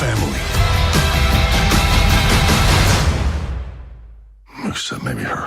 family. Except maybe her.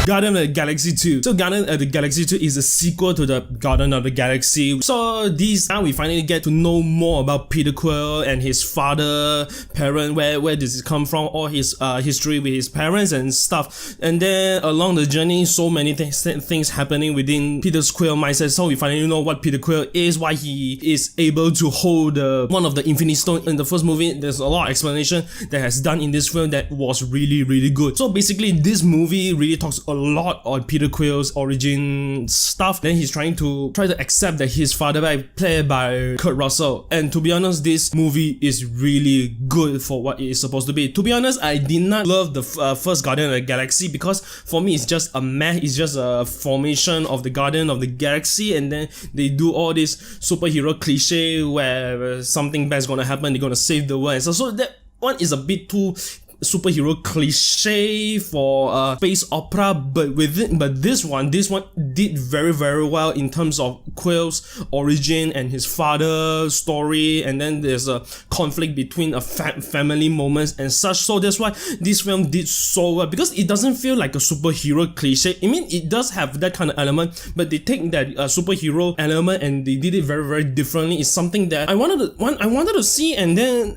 Guardian of the Galaxy 2. So Guardian of the Galaxy 2 is a sequel to the Guardian of the Galaxy. So now we finally get to know more about Peter Quill and his father, parent, where does it come from, all his history with his parents and stuff. And then along the journey, so many things happening within Peter Quill mindset. So we finally know what Peter Quill is, why he is able to hold one of the Infinity Stone. In the first movie, there's a lot of explanation that has done in this film that was really, really good. So basically, this movie really talks a lot on Peter Quill's origin stuff. Then he's trying to accept that his father, played by Kurt Russell. And to be honest, this movie is really good for what it is supposed to be. To be honest, I did not love the first Guardian of the Galaxy because for me it's just a meh. It's just a formation of the Guardian of the Galaxy, and then they do all this superhero cliche where something bad's gonna happen, they're gonna save the world. So that one is a bit too superhero cliche for space opera, but this one did very, very well in terms of Quill's origin and his father's story, and then there's a conflict between a family moments and such. So that's why this film did so well, because it doesn't feel like a superhero cliche. I mean, it does have that kind of element, but they take that superhero element and they did it very, very differently. It's something that I wanted to see, and then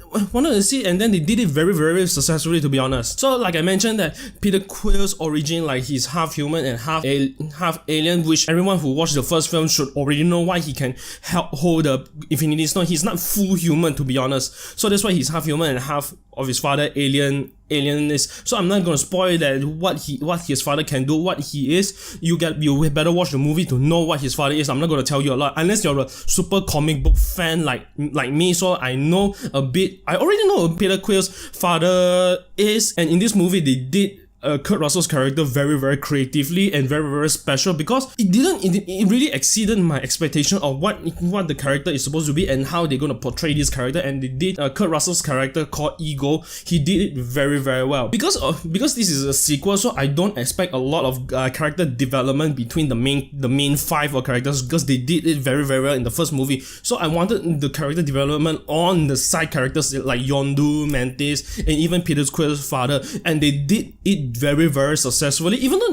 they did it very, very successfully, to be honest. So like I mentioned, that Peter Quill's origin, like he's half human and half alien, which everyone who watched the first film should already know why he can hold the Infinity Stone. He's not full human, to be honest. So that's why he's half human and half of his father alien is. So I'm not gonna spoil that what his father can do, what he is. You better watch the movie to know what his father is. I'm not gonna tell you a lot unless you're a super comic book fan like me. So I know a bit. I already know who Peter Quill's father is, and in this movie they did Kurt Russell's character very, very creatively and very, very special, because it really exceeded my expectation of what the character is supposed to be and how they're going to portray this character. And they did Kurt Russell's character called Ego. He did it very, very well, because this is a sequel. So I don't expect a lot of character development between the main five characters, because they did it very, very well in the first movie. So I wanted the character development on the side characters like Yondu, Mantis, and even Peter Quill's father, and they did it very, very successfully. Even though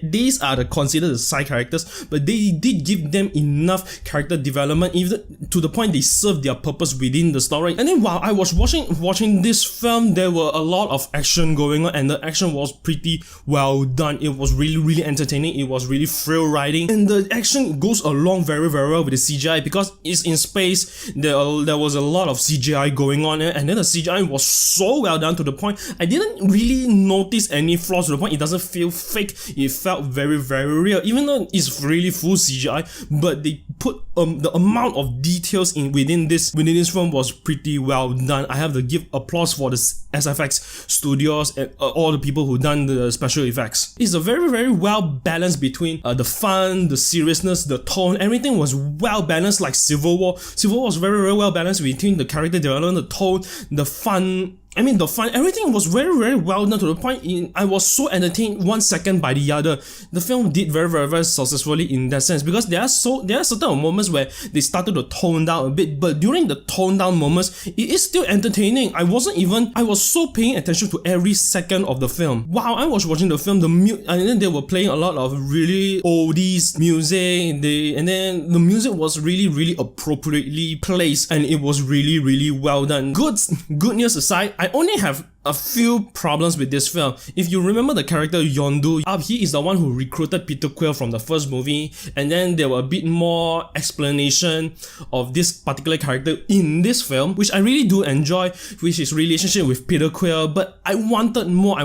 these are considered the side characters, but they did give them enough character development, even to the point they served their purpose within the story. And then while I was watching this film, there were a lot of action going on, and the action was pretty well done. It was really, really entertaining. It was really thrill riding, and the action goes along very, very well with the CGI, because it's in space. There was a lot of CGI going on, and then the CGI was so well done to the point I didn't really notice any flaws, to the point it doesn't feel fake. It felt very, very real, even though it's really full CGI. But they put the amount of details within this film was pretty well done. I have to give applause for the SFX studios and all the people who done the special effects. It's a very, very well balanced between the fun, the seriousness, the tone. Everything was well balanced, like Civil War. Civil War was very, very well balanced between the character development, the tone, the fun. Everything was very, very well done, to the point I was so entertained one second by the other. The film did very, very, very successfully in that sense, because there are certain moments where they started to tone down a bit, but during the tone down moments, it is still entertaining. I was so paying attention to every second of the film. While I was watching the film, and then they were playing a lot of really oldies music, and then the music was really, really appropriately placed, and it was really, really well done. Good news aside, I only have a few problems with this film. If you remember the character Yondu, he is the one who recruited Peter Quill from the first movie, and then there were a bit more explanation of this particular character in this film, which I really do enjoy, which is relationship with Peter Quill. But I wanted more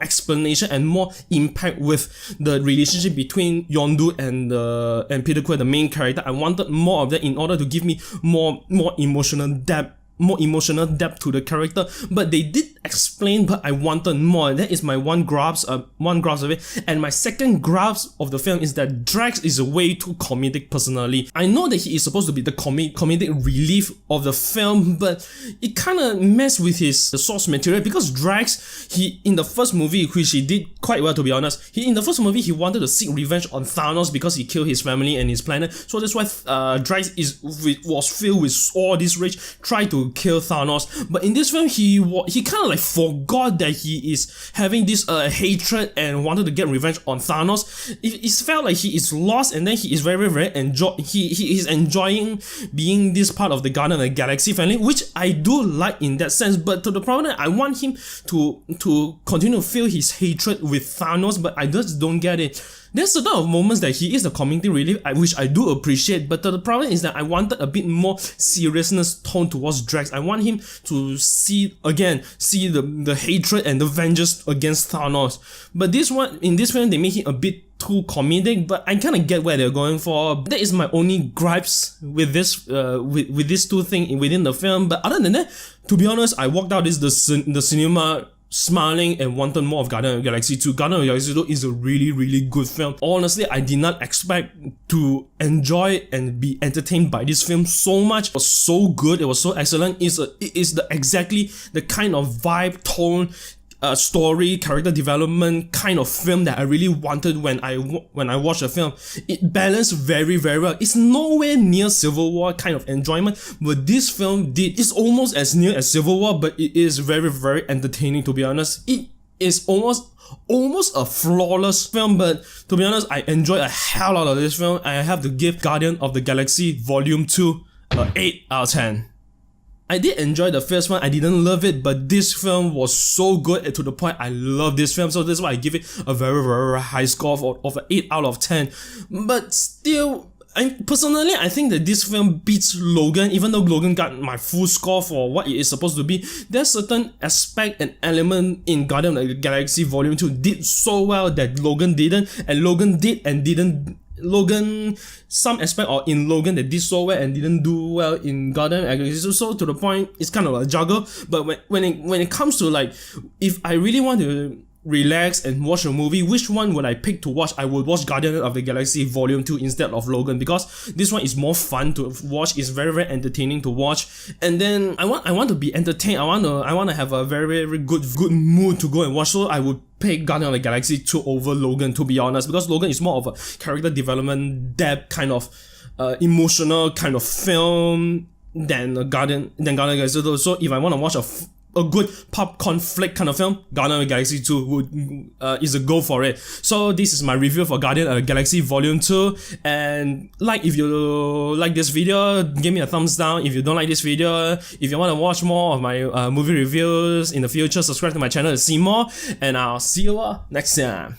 explanation and more impact with the relationship between Yondu and Peter Quill, the main character. I wanted more of that in order to give me more emotional depth to the character. But they did explained, but I wanted more. That is my one grasp of it. And my second grasp of the film is that Drax is way too comedic personally. I know that he is supposed to be the comedic relief of the film, but it kind of messed with the source material, because Drax, he in the first movie, which he did quite well to be honest, in the first movie he wanted to seek revenge on Thanos because he killed his family and his planet, so that's why Drax was filled with all this rage, tried to kill Thanos. But in this film he kind of like forgot that he is having this hatred and wanted to get revenge on Thanos. It felt like he is lost, and then he is very he is enjoying being this part of the Guardian of the Galaxy family, which I do like in that sense. But to the problem that I want him to continue to feel his hatred with Thanos, but I just don't get it. There's certain of moments that he is the community relief, which I do appreciate, but the problem is that I wanted a bit more seriousness tone towards Drax. I want him to see the hatred and the vengeance against Thanos. But in this film, they make him a bit too comedic, but I kind of get where they're going for. That is my only gripes with this, with these two things within the film. But other than that, to be honest, I walked out the cinema smiling and wanted more of Guardian of the Galaxy 2. Guardian of the Galaxy 2 is a really good film. Honestly, I did not expect to enjoy and be entertained by this film so much. It was so good, it was so excellent. It is exactly the kind of vibe, tone, story, character development kind of film that I really wanted when I watched the film. It balanced very well. It's nowhere near Civil War kind of enjoyment, but this film it's almost as near as Civil War, but it is very entertaining, to be honest. It is almost a flawless film, but to be honest, I enjoyed a hell out of this film. I have to give Guardian of the Galaxy Volume 2 an 8 out of 10. I did enjoy the first one, I didn't love it, but this film was so good to the point I love this film, so that's why I give it a very high score of an 8 out of 10. But still, personally, I think that this film beats Logan, even though Logan got my full score for what it is supposed to be. There's certain aspect and element in Guardian of the Galaxy Volume 2 did so well that Logan didn't, and Logan did and didn't. Some aspect in Logan that did so well and didn't do well in Guardian of the Galaxy. So to the point, it's kind of a juggle. But when it comes to like, if I really want to relax and watch a movie, which one would I pick to watch? I would watch Guardian of the Galaxy Volume 2 instead of Logan, because this one is more fun to watch, it's very entertaining to watch, and then I want to be entertained, I want to have a very good mood to go and watch, so I would pick Guardian of the Galaxy 2 over Logan, to be honest, because Logan is more of a character development, depth kind of emotional kind of film than Guardian of the Galaxy 2. So if I want to watch a good popcorn flick kind of film, Guardian of the Galaxy 2 is a go for it. So this is my review for Guardian of the Galaxy Volume 2, and if you like this video, give me a thumbs down. If you don't like this video, if you want to watch more of my movie reviews in the future, subscribe to my channel to see more, and I'll see you all next time.